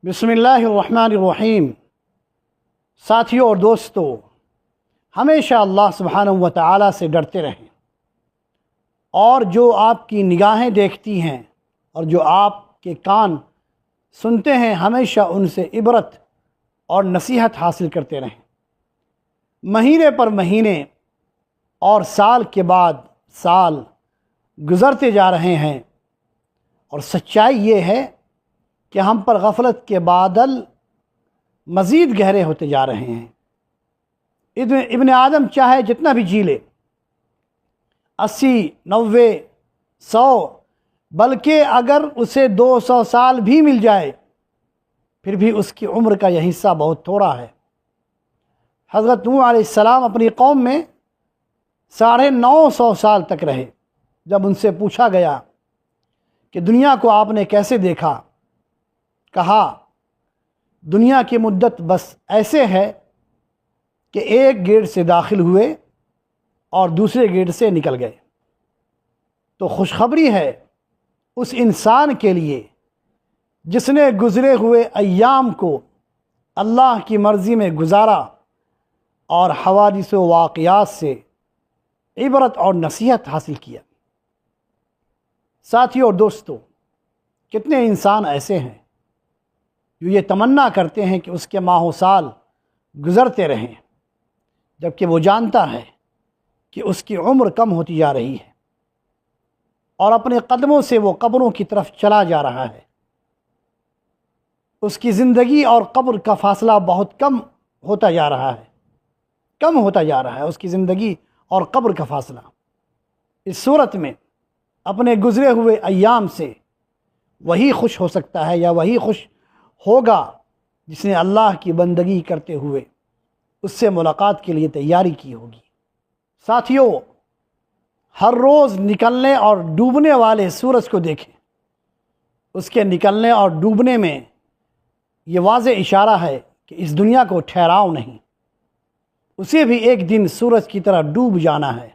بسم اللہ الرحمن الرحیم۔ ساتھیوں اور دوستو، ہمیشہ اللہ سبحانہ و تعالیٰ سے ڈرتے رہیں، اور جو آپ کی نگاہیں دیکھتی ہیں اور جو آپ کے کان سنتے ہیں، ہمیشہ ان سے عبرت اور نصیحت حاصل کرتے رہیں۔ مہینے پر مہینے اور سال کے بعد سال گزرتے جا رہے ہیں، اور سچائی یہ ہے کہ ہم پر غفلت کے بادل مزید گہرے ہوتے جا رہے ہیں۔ ابن آدم چاہے جتنا بھی جی لے، 80، 90، 100، بلکہ اگر اسے 200 سال بھی مل جائے، پھر بھی اس کی عمر کا یہ حصہ بہت تھوڑا ہے۔ حضرت نوح علیہ السلام اپنی قوم میں 950 سال تک رہے۔ جب ان سے پوچھا گیا کہ دنیا کو آپ نے کیسے دیکھا، کہا دنیا کی مدت بس ایسے ہے کہ ایک گیٹ سے داخل ہوئے اور دوسرے گیٹ سے نکل گئے۔ تو خوشخبری ہے اس انسان کے لیے جس نے گزرے ہوئے ایام کو اللہ کی مرضی میں گزارا اور حوادث و واقعات سے عبرت اور نصیحت حاصل کیا۔ ساتھیوں اور دوستو، کتنے انسان ایسے ہیں جو یہ تمنا کرتے ہیں کہ اس کے ماہ و سال گزرتے رہیں، جبکہ وہ جانتا ہے کہ اس کی عمر کم ہوتی جا رہی ہے اور اپنے قدموں سے وہ قبروں کی طرف چلا جا رہا ہے۔ اس کی زندگی اور قبر کا فاصلہ بہت کم ہوتا جا رہا ہے، اس کی زندگی اور قبر کا فاصلہ۔ اس صورت میں اپنے گزرے ہوئے ایام سے وہی خوش ہو سکتا ہے، یا وہی خوش ہوگا جس نے اللہ کی بندگی کرتے ہوئے اس سے ملاقات کے لیے تیاری کی ہوگی۔ ساتھیوں، ہر روز نکلنے اور ڈوبنے والے سورج کو دیکھیں۔ اس کے نکلنے اور ڈوبنے میں یہ واضح اشارہ ہے کہ اس دنیا کو ٹھہراؤ نہیں، اسے بھی ایک دن سورج کی طرح ڈوب جانا ہے۔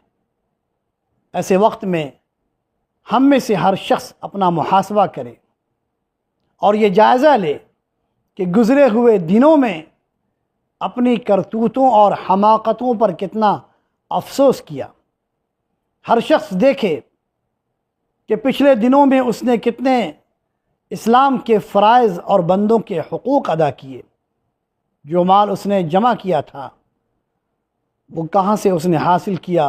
ایسے وقت میں ہم میں سے ہر شخص اپنا محاسبہ کرے اور یہ جائزہ لے کہ گزرے ہوئے دنوں میں اپنی کرتوتوں اور حماقتوں پر کتنا افسوس کیا۔ ہر شخص دیکھے کہ پچھلے دنوں میں اس نے کتنے اسلام کے فرائض اور بندوں کے حقوق ادا کیے۔ جو مال اس نے جمع کیا تھا، وہ کہاں سے اس نے حاصل کیا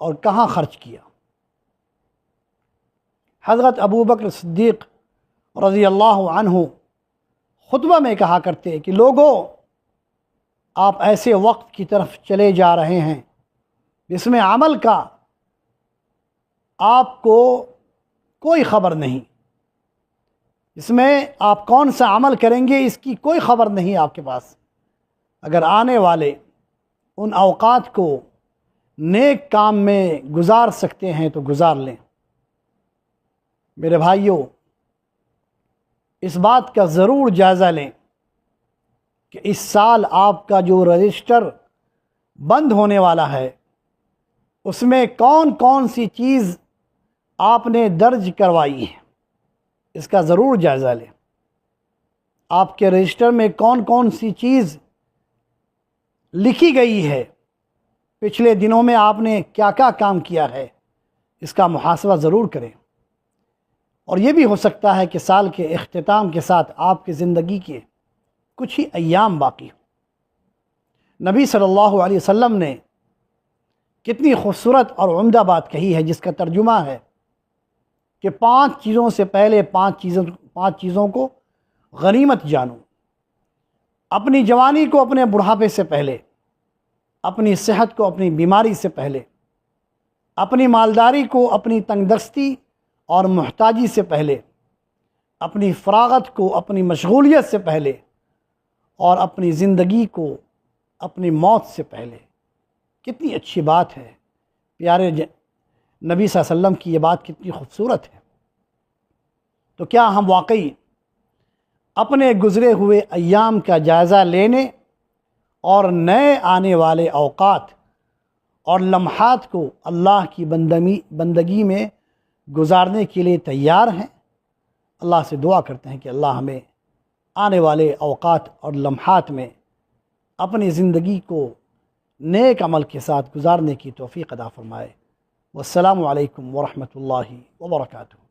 اور کہاں خرچ کیا۔ حضرت ابوبکر صدیق رضی اللہ عنہ خطبہ میں کہا کرتے کہ لوگوں، آپ ایسے وقت کی طرف چلے جا رہے ہیں جس میں عمل کا آپ کو کوئی خبر نہیں، اس میں آپ کون سا عمل کریں گے اس کی کوئی خبر نہیں آپ کے پاس۔ اگر آنے والے ان اوقات کو نیک کام میں گزار سکتے ہیں تو گزار لیں۔ میرے بھائیوں، اس بات کا ضرور جائزہ لیں کہ اس سال آپ کا جو رجسٹر بند ہونے والا ہے، اس میں کون کون سی چیز آپ نے درج کروائی ہے، اس کا ضرور جائزہ لیں۔ آپ کے رجسٹر میں کون کون سی چیز لکھی گئی ہے، پچھلے دنوں میں آپ نے کیا کیا کام کیا ہے، اس کا محاسبہ ضرور کریں۔ اور یہ بھی ہو سکتا ہے کہ سال کے اختتام کے ساتھ آپ کی زندگی کے کچھ ہی ایام باقی ہوں۔ نبی صلی اللہ علیہ وسلم نے کتنی خوبصورت اور عمدہ بات کہی ہے، جس کا ترجمہ ہے کہ 5 چیزوں سے پہلے 5 چیزوں کو غنیمت جانو۔ اپنی جوانی کو اپنے بڑھاپے سے پہلے، اپنی صحت کو اپنی بیماری سے پہلے، اپنی مالداری کو اپنی تنگ دستی اور محتاجی سے پہلے، اپنی فراغت کو اپنی مشغولیت سے پہلے، اور اپنی زندگی کو اپنی موت سے پہلے۔ کتنی اچھی بات ہے، پیارے نبی صلی اللہ علیہ وسلم کی یہ بات کتنی خوبصورت ہے۔ تو کیا ہم واقعی اپنے گزرے ہوئے ایام کا جائزہ لینے اور نئے آنے والے اوقات اور لمحات کو اللہ کی بندگی میں گزارنے کے لیے تیار ہیں؟ اللہ سے دعا کرتے ہیں کہ اللہ ہمیں آنے والے اوقات اور لمحات میں اپنی زندگی کو نیک عمل کے ساتھ گزارنے کی توفیق عطا فرمائے۔ والسلام علیکم ورحمۃ اللہ وبرکاتہ۔